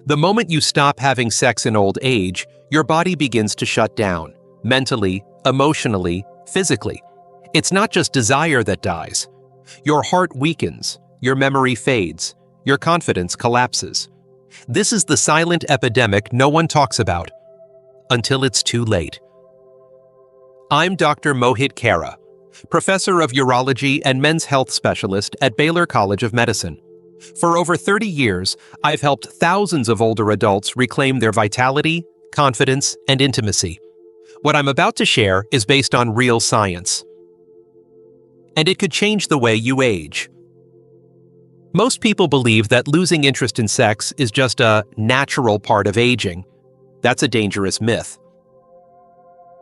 The moment you stop having sex in old age, your body begins to shut down, mentally, emotionally, physically. It's not just desire that dies. Your heart weakens, your memory fades, your confidence collapses. This is the silent epidemic no one talks about, until it's too late. I'm Dr. Mohit Kara, professor of urology and men's health specialist at Baylor College of Medicine. For over 30 years, I've helped thousands of older adults reclaim their vitality, confidence, and intimacy. What I'm about to share is based on real science, and it could change the way you age. Most people believe that losing interest in sex is just a natural part of aging. That's a dangerous myth.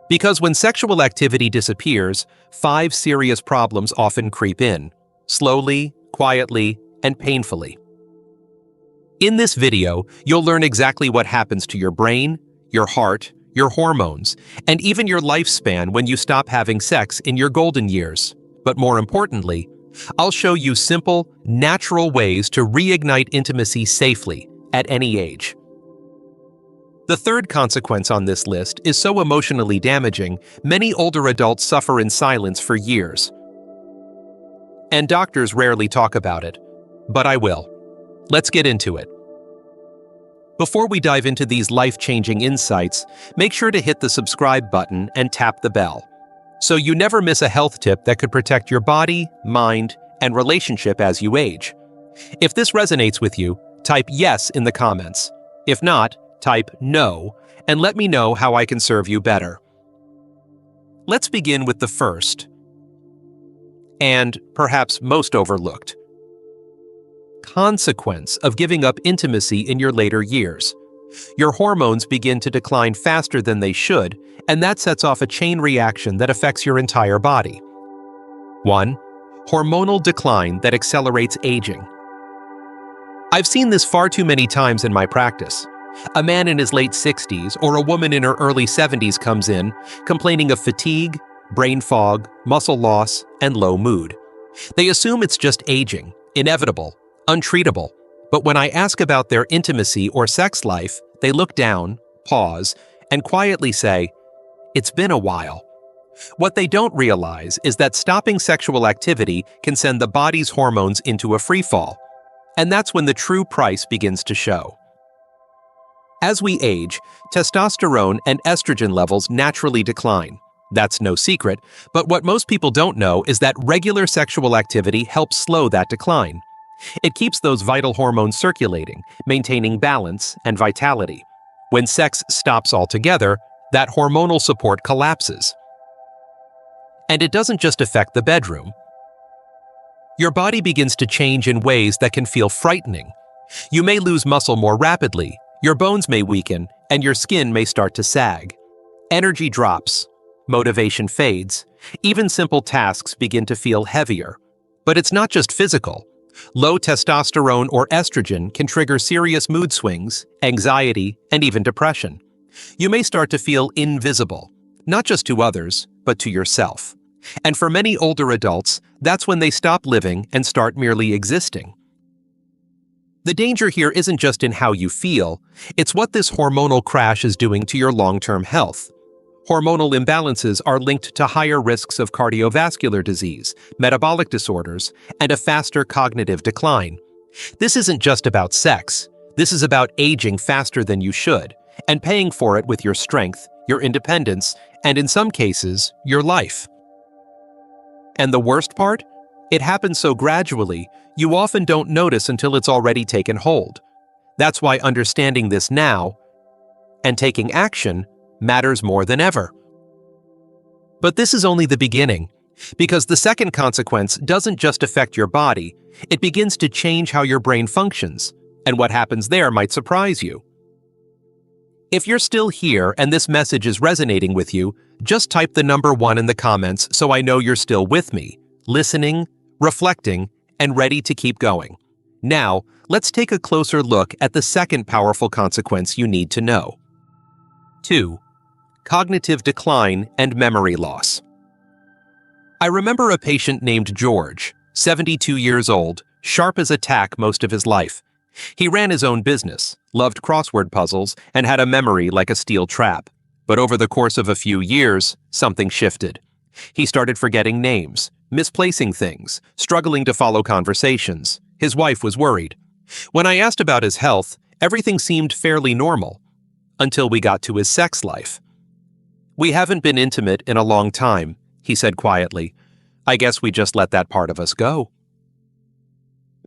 Because when sexual activity disappears, 5 serious problems often creep in, slowly, quietly, and painfully. In this video, you'll learn exactly what happens to your brain, your heart, your hormones, and even your lifespan when you stop having sex in your golden years. But more importantly, I'll show you simple, natural ways to reignite intimacy safely at any age. The third consequence on this list is so emotionally damaging, many older adults suffer in silence for years. And doctors rarely talk about it, but I will. Let's get into it. Before we dive into these life-changing insights, make sure to hit the subscribe button and tap the bell, so you never miss a health tip that could protect your body, mind, and relationship as you age. If this resonates with you, type yes in the comments. If not, type no, and let me know how I can serve you better. Let's begin with the first, and perhaps most overlooked, consequence of giving up intimacy in your later years. Your hormones begin to decline faster than they should, and that sets off a chain reaction that affects your entire body. 1. Hormonal decline that accelerates aging. I've seen this far too many times in my practice. A man in his late 60s or a woman in her early 70s comes in, complaining of fatigue, brain fog, muscle loss, and low mood. They assume it's just aging, inevitable, untreatable. But when I ask about their intimacy or sex life, they look down, pause, and quietly say, "It's been a while." What they don't realize is that stopping sexual activity can send the body's hormones into a freefall. And that's when the true price begins to show. As we age, testosterone and estrogen levels naturally decline. That's no secret, but what most people don't know is that regular sexual activity helps slow that decline. It keeps those vital hormones circulating, maintaining balance and vitality. When sex stops altogether, that hormonal support collapses. And it doesn't just affect the bedroom. Your body begins to change in ways that can feel frightening. You may lose muscle more rapidly, your bones may weaken, and your skin may start to sag. Energy drops, motivation fades, even simple tasks begin to feel heavier. But it's not just physical. Low testosterone or estrogen can trigger serious mood swings, anxiety, and even depression. You may start to feel invisible, not just to others, but to yourself. And for many older adults, that's when they stop living and start merely existing. The danger here isn't just in how you feel, it's what this hormonal crash is doing to your long-term health. Hormonal imbalances are linked to higher risks of cardiovascular disease, metabolic disorders, and a faster cognitive decline. This isn't just about sex. This is about aging faster than you should, and paying for it with your strength, your independence, and in some cases, your life. And the worst part? It happens so gradually, you often don't notice until it's already taken hold. That's why understanding this now and taking action matters more than ever. But this is only the beginning, because the second consequence doesn't just affect your body, it begins to change how your brain functions, and what happens there might surprise you. If you're still here and this message is resonating with you, just type the number 1 in the comments so I know you're still with me, listening, reflecting, and ready to keep going. Now, let's take a closer look at the second powerful consequence you need to know. 2. Cognitive decline and memory loss. I remember a patient named George, 72 years old, sharp as a tack most of his life. He ran his own business, loved crossword puzzles, and had a memory like a steel trap. But over the course of a few years, something shifted. He started forgetting names, misplacing things, struggling to follow conversations. His wife was worried. When I asked about his health, everything seemed fairly normal, until we got to his sex life. "We haven't been intimate in a long time," he said quietly. "I guess we just let that part of us go."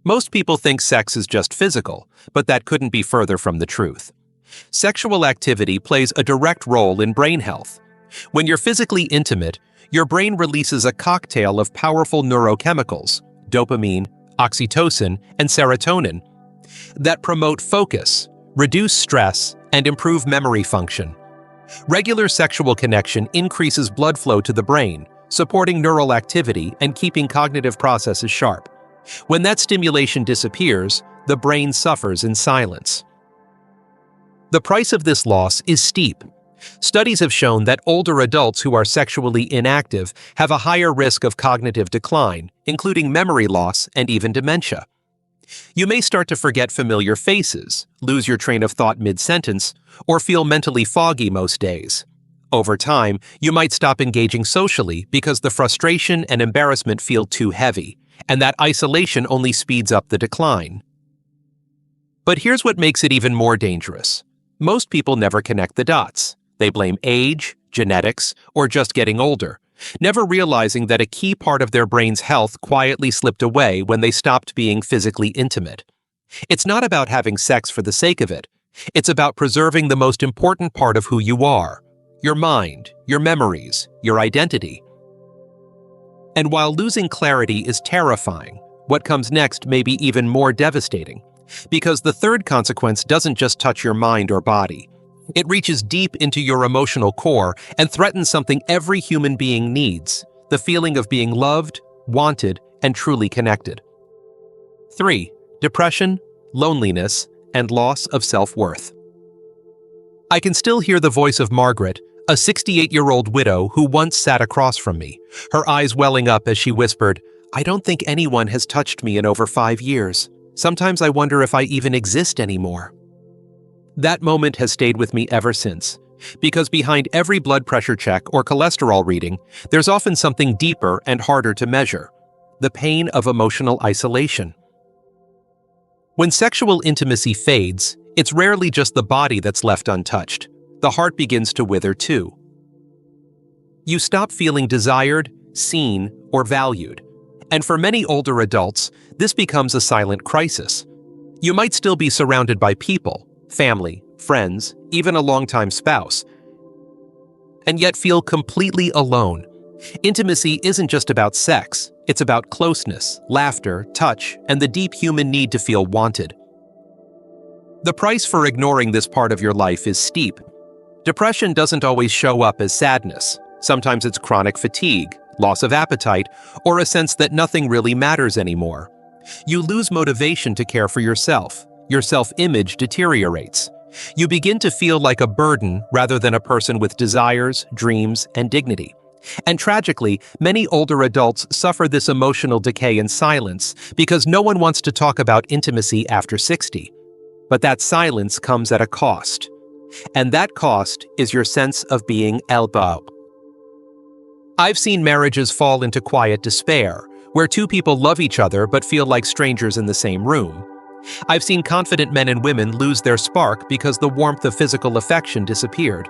Most people think sex is just physical, but that couldn't be further from the truth. Sexual activity plays a direct role in brain health. When you're physically intimate, your brain releases a cocktail of powerful neurochemicals, dopamine, oxytocin, and serotonin, that promote focus, reduce stress, and improve memory function. Regular sexual connection increases blood flow to the brain, supporting neural activity and keeping cognitive processes sharp. When that stimulation disappears, the brain suffers in silence. The price of this loss is steep. Studies have shown that older adults who are sexually inactive have a higher risk of cognitive decline, including memory loss and even dementia. You may start to forget familiar faces, lose your train of thought mid-sentence, or feel mentally foggy most days. Over time, you might stop engaging socially because the frustration and embarrassment feel too heavy, and that isolation only speeds up the decline. But here's what makes it even more dangerous. Most people never connect the dots. They blame age, genetics, or just getting older, never realizing that a key part of their brain's health quietly slipped away when they stopped being physically intimate. It's not about having sex for the sake of it. It's about preserving the most important part of who you are: your mind, your memories, your identity. And while losing clarity is terrifying, what comes next may be even more devastating, because the third consequence doesn't just touch your mind or body. It reaches deep into your emotional core and threatens something every human being needs: the feeling of being loved, wanted, and truly connected. 3. Depression, loneliness, and loss of self-worth. I can still hear the voice of Margaret, a 68-year-old widow who once sat across from me, her eyes welling up as she whispered, "I don't think anyone has touched me in over 5 years. Sometimes I wonder if I even exist anymore." That moment has stayed with me ever since, because behind every blood pressure check or cholesterol reading, there's often something deeper and harder to measure: the pain of emotional isolation. When sexual intimacy fades, it's rarely just the body that's left untouched. The heart begins to wither too. You stop feeling desired, seen, or valued. And for many older adults, this becomes a silent crisis. You might still be surrounded by people, family, friends, even a longtime spouse, and yet feel completely alone. Intimacy isn't just about sex, it's about closeness, laughter, touch, and the deep human need to feel wanted. The price for ignoring this part of your life is steep. Depression doesn't always show up as sadness. Sometimes it's chronic fatigue, loss of appetite, or a sense that nothing really matters anymore. You lose motivation to care for yourself. Your self-image deteriorates. You begin to feel like a burden rather than a person with desires, dreams, and dignity. And tragically, many older adults suffer this emotional decay in silence because no one wants to talk about intimacy after 60. But that silence comes at a cost. And that cost is your sense of being elbowed. I've seen marriages fall into quiet despair, where two people love each other but feel like strangers in the same room. I've seen confident men and women lose their spark because the warmth of physical affection disappeared.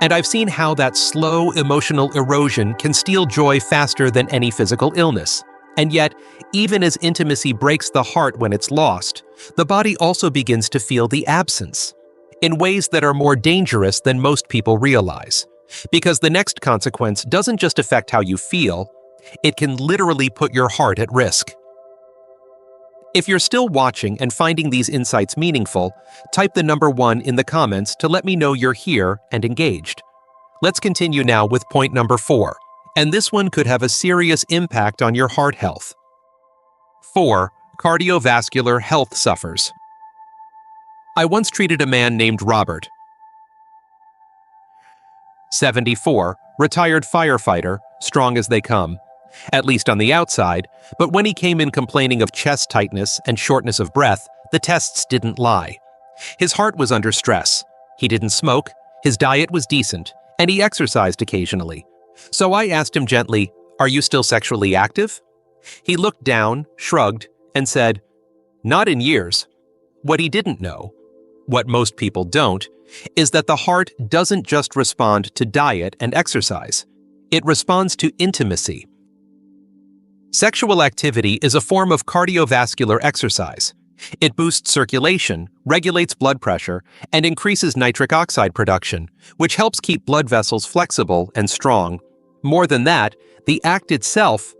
And I've seen how that slow emotional erosion can steal joy faster than any physical illness. And yet, even as intimacy breaks the heart when it's lost, the body also begins to feel the absence, in ways that are more dangerous than most people realize. Because the next consequence doesn't just affect how you feel, it can literally put your heart at risk. If you're still watching and finding these insights meaningful, type the number 1 in the comments to let me know you're here and engaged. Let's continue now with point number 4, and this one could have a serious impact on your heart health. 4. Cardiovascular health suffers. I once treated a man named Robert, 74, retired firefighter, strong as they come, at least on the outside, but when he came in complaining of chest tightness and shortness of breath, The tests didn't lie. His heart was under stress. He didn't smoke, his diet was decent, and he exercised occasionally. So I asked him gently, "Are you still sexually active?" He looked down, shrugged, and said, "Not in years." What he didn't know, what most people don't, is that the heart doesn't just respond to diet and exercise. It responds to intimacy. Sexual activity is a form of cardiovascular exercise. It boosts circulation, regulates blood pressure, and increases nitric oxide production, which helps keep blood vessels flexible and strong. More than that, the act itself,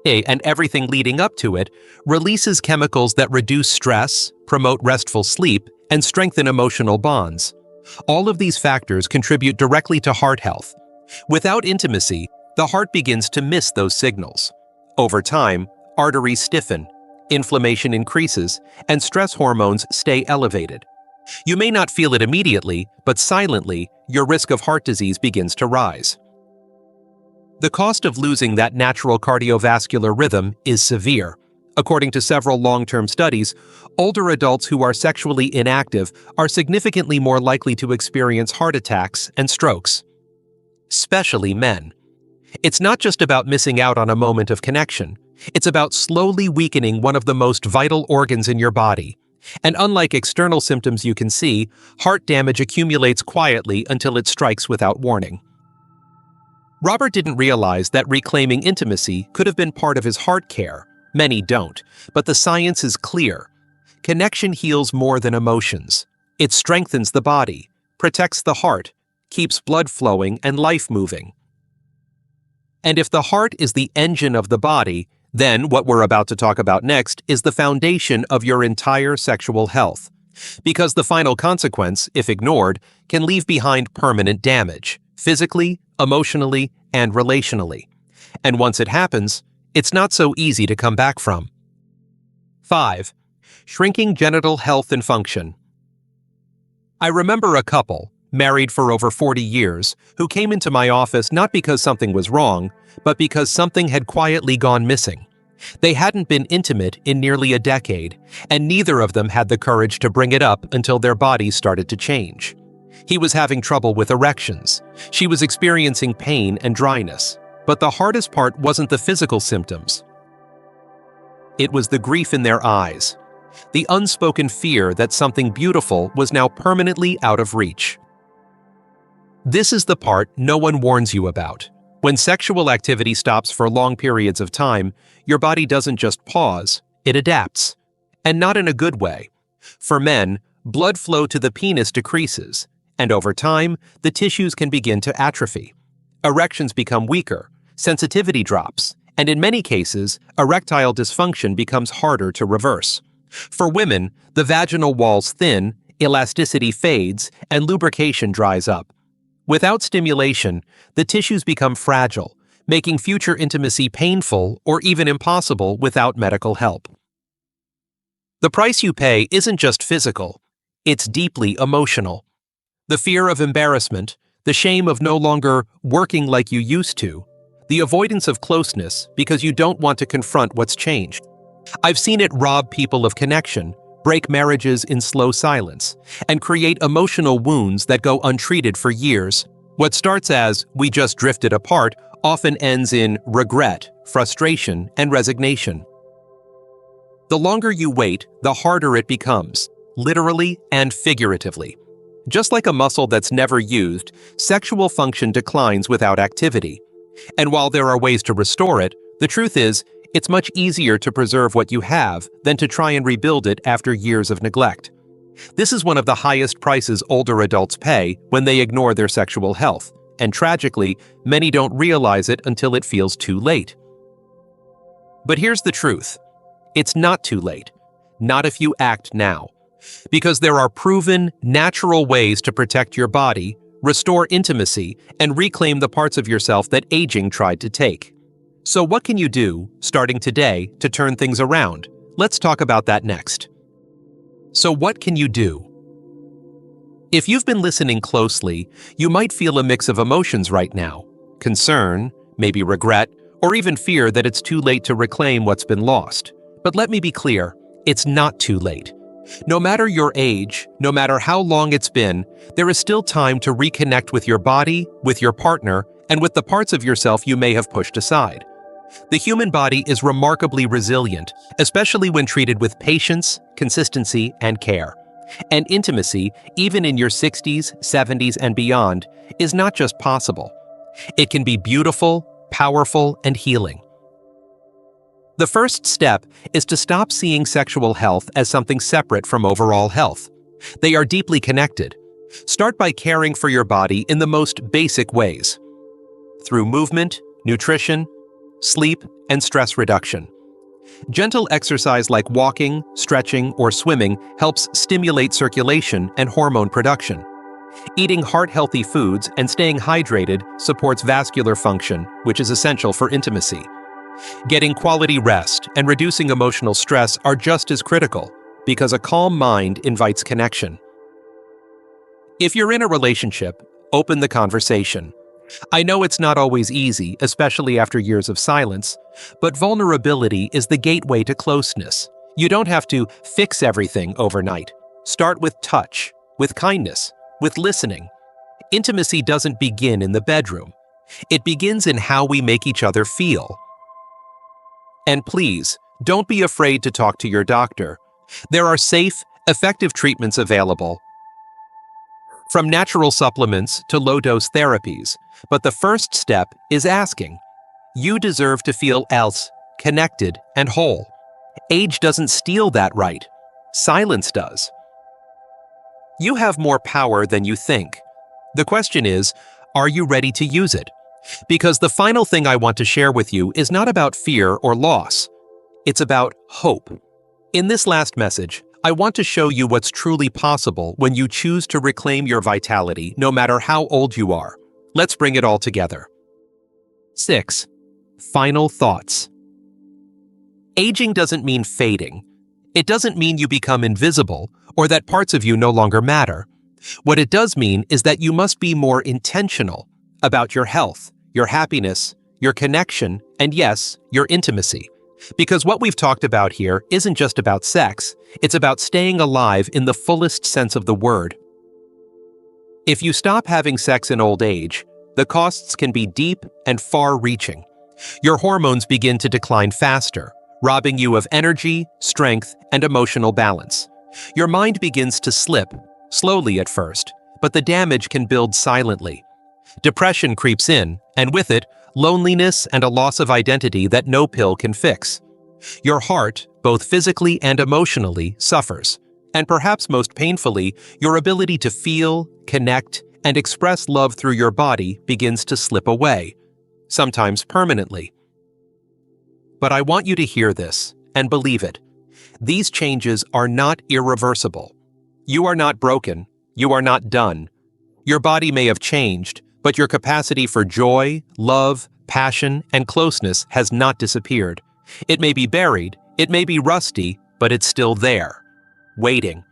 and everything leading up to it, releases chemicals that reduce stress, promote restful sleep, and strengthen emotional bonds. All of these factors contribute directly to heart health. Without intimacy, the heart begins to miss those signals. Over time, arteries stiffen, inflammation increases, and stress hormones stay elevated. You may not feel it immediately, but silently, your risk of heart disease begins to rise. The cost of losing that natural cardiovascular rhythm is severe. According to several long-term studies, older adults who are sexually inactive are significantly more likely to experience heart attacks and strokes. Especially men. It's not just about missing out on a moment of connection. It's about slowly weakening one of the most vital organs in your body. And unlike external symptoms you can see, heart damage accumulates quietly until it strikes without warning. Robert didn't realize that reclaiming intimacy could have been part of his heart care. Many don't, but the science is clear. Connection heals more than emotions. It strengthens the body, protects the heart, keeps blood flowing and life moving. And if the heart is the engine of the body, then what we're about to talk about next is the foundation of your entire sexual health. Because the final consequence, if ignored, can leave behind permanent damage, physically, emotionally, and relationally. And once it happens, it's not so easy to come back from. 5. Shrinking genital health and function. I remember a couple, married for over 40 years, who came into my office not because something was wrong, but because something had quietly gone missing. They hadn't been intimate in nearly a decade, and neither of them had the courage to bring it up until their bodies started to change. He was having trouble with erections. She was experiencing pain and dryness. But the hardest part wasn't the physical symptoms. It was the grief in their eyes, the unspoken fear that something beautiful was now permanently out of reach. This is the part no one warns you about. When sexual activity stops for long periods of time, your body doesn't just pause, it adapts. And not in a good way. For men, blood flow to the penis decreases, and over time, the tissues can begin to atrophy. Erections become weaker, sensitivity drops, and in many cases, erectile dysfunction becomes harder to reverse. For women, the vaginal walls thin, elasticity fades, and lubrication dries up. Without stimulation, the tissues become fragile, making future intimacy painful or even impossible without medical help. The price you pay isn't just physical, it's deeply emotional. The fear of embarrassment, the shame of no longer working like you used to, the avoidance of closeness because you don't want to confront what's changed. I've seen it rob people of connection, break marriages in slow silence, and create emotional wounds that go untreated for years. What starts as "we just drifted apart" often ends in regret, frustration, and resignation. The longer you wait, the harder it becomes, literally and figuratively. Just like a muscle that's never used, sexual function declines without activity. And while there are ways to restore it, the truth is, it's much easier to preserve what you have than to try and rebuild it after years of neglect. This is one of the highest prices older adults pay when they ignore their sexual health, and tragically, many don't realize it until it feels too late. But here's the truth. It's not too late. Not if you act now. Because there are proven, natural ways to protect your body, restore intimacy, and reclaim the parts of yourself that aging tried to take. So what can you do, starting today, to turn things around? Let's talk about that next. So what can you do? If you've been listening closely, you might feel a mix of emotions right now. Concern, maybe regret, or even fear that it's too late to reclaim what's been lost. But let me be clear, It's not too late. No matter your age, no matter how long it's been, there is still time to reconnect with your body, with your partner, and with the parts of yourself you may have pushed aside. The human body is remarkably resilient, especially when treated with patience, consistency, and care. And intimacy, even in your 60s, 70s, and beyond, is not just possible. It can be beautiful, powerful, and healing. The first step is to stop seeing sexual health as something separate from overall health. They are deeply connected. Start by caring for your body in the most basic ways, through movement, nutrition, sleep, and stress reduction. Gentle exercise like walking, stretching, or swimming helps stimulate circulation and hormone production. Eating heart-healthy foods and staying hydrated supports vascular function, which is essential for intimacy. Getting quality rest and reducing emotional stress are just as critical, because a calm mind invites connection. If you're in a relationship, open the conversation. I know it's not always easy, especially after years of silence, but vulnerability is the gateway to closeness. You don't have to fix everything overnight. Start with touch, with kindness, with listening. Intimacy doesn't begin in the bedroom. It begins in how we make each other feel. And please, don't be afraid to talk to your doctor. There are safe, effective treatments available, from natural supplements to low-dose therapies. But the first step is asking. You deserve to feel else, connected, and whole. Age doesn't steal that right. Silence does. You have more power than you think. The question is, are you ready to use it? Because the final thing I want to share with you is not about fear or loss. It's about hope. In this last message, I want to show you what's truly possible when you choose to reclaim your vitality, no matter how old you are. Let's bring it all together. 6. Final thoughts. Aging doesn't mean fading. It doesn't mean you become invisible or that parts of you no longer matter. What it does mean is that you must be more intentional about your health, your happiness, your connection, and yes, your intimacy. Because what we've talked about here isn't just about sex, it's about staying alive in the fullest sense of the word. If you stop having sex in old age, the costs can be deep and far-reaching. Your hormones begin to decline faster, robbing you of energy, strength, and emotional balance. Your mind begins to slip, slowly at first, but the damage can build silently. Depression creeps in, and with it, loneliness and a loss of identity that no pill can fix. Your heart, both physically and emotionally, suffers. And perhaps most painfully, your ability to feel, connect, and express love through your body begins to slip away, sometimes permanently. But I want you to hear this and believe it. These changes are not irreversible. You are not broken. You are not done. Your body may have changed, but your capacity for joy, love, passion, and closeness has not disappeared. It may be buried, it may be rusty, but it's still there, waiting.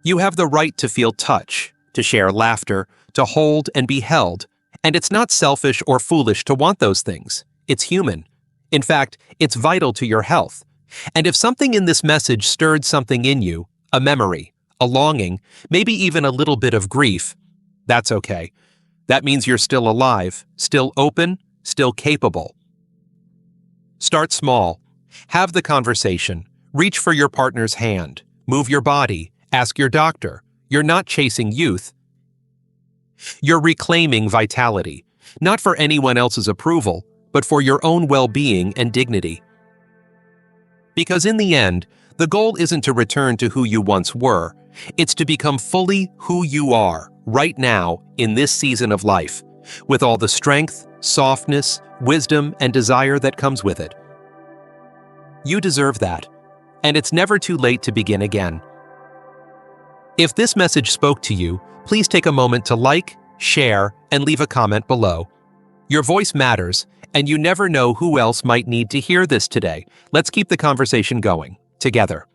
You have the right to feel touch, to share laughter, to hold and be held, and it's not selfish or foolish to want those things. It's human. In fact, it's vital to your health. And if something in this message stirred something in you, a memory, a longing, maybe even a little bit of grief, that's okay. That means you're still alive, still open, still capable. Start small. Have the conversation. Reach for your partner's hand. Move your body. Ask your doctor. You're not chasing youth. You're reclaiming vitality, not for anyone else's approval, but for your own well-being and dignity. Because in the end, the goal isn't to return to who you once were. It's to become fully who you are, right now, in this season of life, with all the strength, softness, wisdom, and desire that comes with it. You deserve that, and it's never too late to begin again. If this message spoke to you, please take a moment to like, share, and leave a comment below. Your voice matters, and you never know who else might need to hear this today. Let's keep the conversation going, together.